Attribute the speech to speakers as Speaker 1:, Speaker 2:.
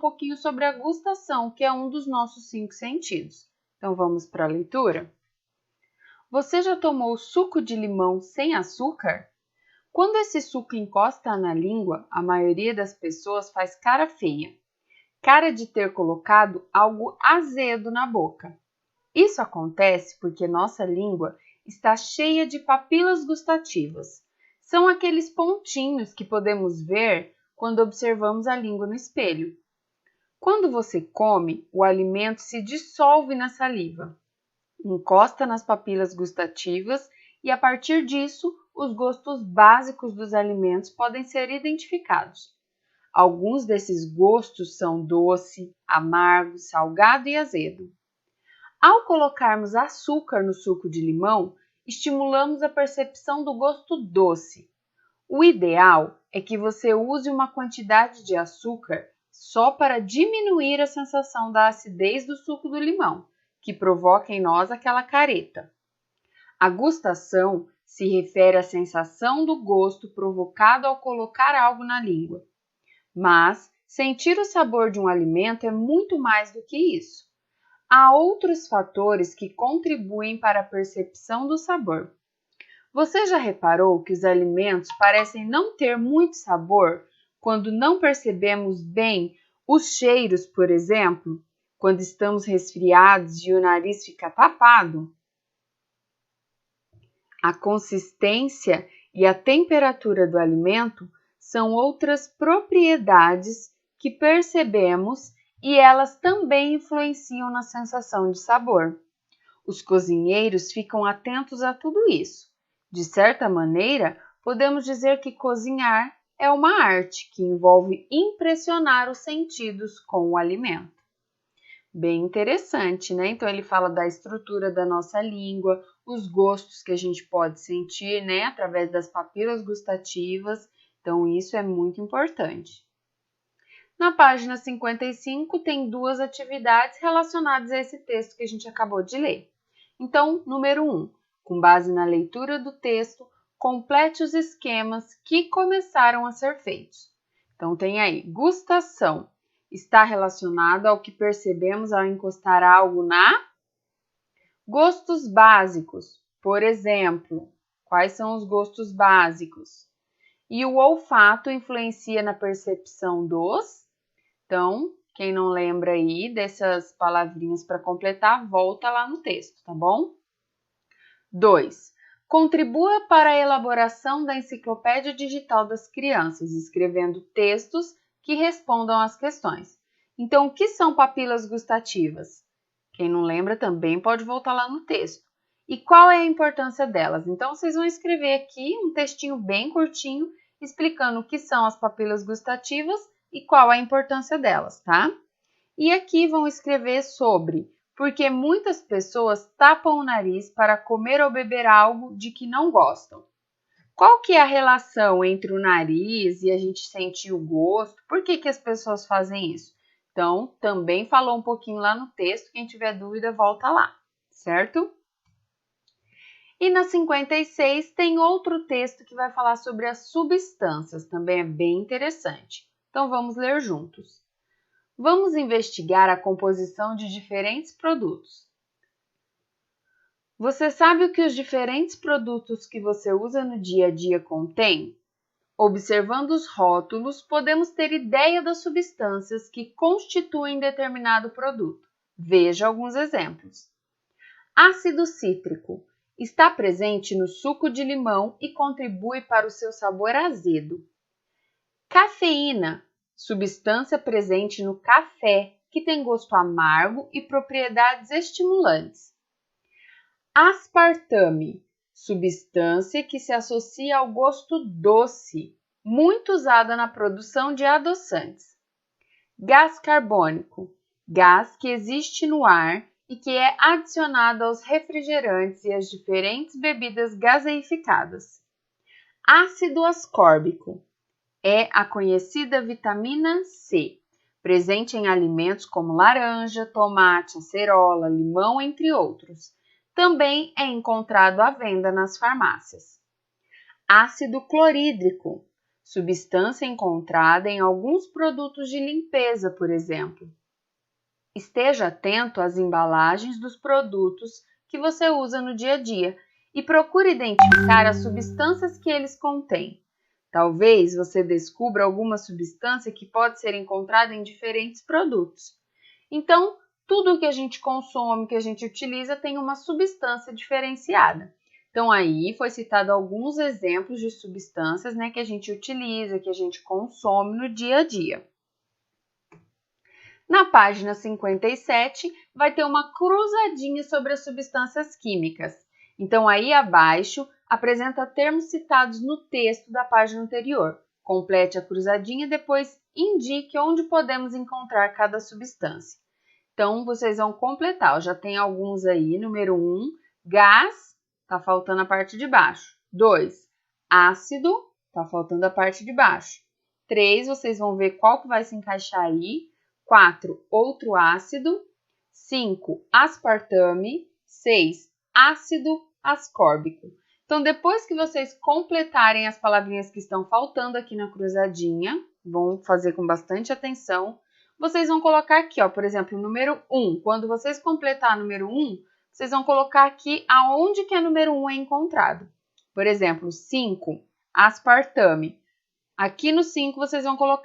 Speaker 1: pouquinho sobre a gustação, que é um dos nossos 5 sentidos. Então, vamos para a leitura? Você já tomou suco de limão sem açúcar? Quando esse suco encosta na língua, a maioria das pessoas faz cara feia. Cara de ter colocado algo azedo na boca. Isso acontece porque nossa língua está cheia de papilas gustativas. São aqueles pontinhos que podemos ver quando observamos a língua no espelho. Quando você come, o alimento se dissolve na saliva, encosta nas papilas gustativas e, a partir disso, os gostos básicos dos alimentos podem ser identificados. Alguns desses gostos são doce, amargo, salgado e azedo. Ao colocarmos açúcar no suco de limão, estimulamos a percepção do gosto doce. O ideal é que você use uma quantidade de açúcar só para diminuir a sensação da acidez do suco do limão, que provoca em nós aquela careta. A gustação se refere à sensação do gosto provocado ao colocar algo na língua. Mas sentir o sabor de um alimento é muito mais do que isso. Há outros fatores que contribuem para a percepção do sabor. Você já reparou que os alimentos parecem não ter muito sabor quando não percebemos bem os cheiros, por exemplo, quando estamos resfriados e o nariz fica tapado? A consistência e a temperatura do alimento são outras propriedades que percebemos e elas também influenciam na sensação de sabor. Os cozinheiros ficam atentos a tudo isso. De certa maneira, podemos dizer que cozinhar é uma arte que envolve impressionar os sentidos com o alimento. Bem interessante, né? Então, ele fala da estrutura da nossa língua, os gostos que a gente pode sentir, né? Através das papilas gustativas. Então, isso é muito importante. Na página 55, tem 2 atividades relacionadas a esse texto que a gente acabou de ler. Então, número 1, com base na leitura do texto, complete os esquemas que começaram a ser feitos. Então, tem aí, gustação. Está relacionado ao que percebemos ao encostar algo na... Gostos básicos. Por exemplo, quais são os gostos básicos? E o olfato influencia na percepção dos... Então, quem não lembra aí dessas palavrinhas para completar, volta lá no texto, tá bom? 2. Contribua para a elaboração da enciclopédia digital das crianças, escrevendo textos que respondam às questões. Então, o que são papilas gustativas? Quem não lembra também pode voltar lá no texto. E qual é a importância delas? Então, vocês vão escrever aqui um textinho bem curtinho, explicando o que são as papilas gustativas e qual a importância delas, tá? E aqui vão escrever sobre porque muitas pessoas tapam o nariz para comer ou beber algo de que não gostam. Qual que é a relação entre o nariz e a gente sentir o gosto? Por que as pessoas fazem isso? Então, também falou um pouquinho lá no texto, quem tiver dúvida volta lá, certo? E na 56 tem outro texto que vai falar sobre as substâncias, também é bem interessante. Então, vamos ler juntos. Vamos investigar a composição de diferentes produtos. Você sabe o que os diferentes produtos que você usa no dia a dia contêm? Observando os rótulos, podemos ter ideia das substâncias que constituem determinado produto. Veja alguns exemplos. Ácido cítrico está presente no suco de limão e contribui para o seu sabor azedo. Cafeína, substância presente no café, que tem gosto amargo e propriedades estimulantes. Aspartame, substância que se associa ao gosto doce, muito usada na produção de adoçantes. Gás carbônico, gás que existe no ar e que é adicionado aos refrigerantes e às diferentes bebidas gaseificadas. Ácido ascórbico, é a conhecida vitamina C, presente em alimentos como laranja, tomate, acerola, limão, entre outros. Também é encontrado à venda nas farmácias. Ácido clorídrico, substância encontrada em alguns produtos de limpeza, por exemplo. Esteja atento às embalagens dos produtos que você usa no dia a dia e procure identificar as substâncias que eles contêm. Talvez você descubra alguma substância que pode ser encontrada em diferentes produtos. Então, tudo que a gente consome, que a gente utiliza, tem uma substância diferenciada. Então, aí foi citado alguns exemplos de substâncias, né, que a gente utiliza, que a gente consome no dia a dia. Na página 57, vai ter uma cruzadinha sobre as substâncias químicas. Então, aí abaixo, apresenta termos citados no texto da página anterior. Complete a cruzadinha e depois indique onde podemos encontrar cada substância. Então, vocês vão completar. Eu já tem alguns aí. Número 1, gás, tá faltando a parte de baixo. 2, ácido, tá faltando a parte de baixo. 3, vocês vão ver qual que vai se encaixar aí. 4, outro ácido. 5, aspartame. 6, ácido ascórbico. Então, depois que vocês completarem as palavrinhas que estão faltando aqui na cruzadinha, vão fazer com bastante atenção, vocês vão colocar aqui, ó, por exemplo, o número 1. Quando vocês completar o número 1, vocês vão colocar aqui aonde que a número 1 é encontrado. Por exemplo, 5, aspartame. Aqui no 5 vocês vão colocar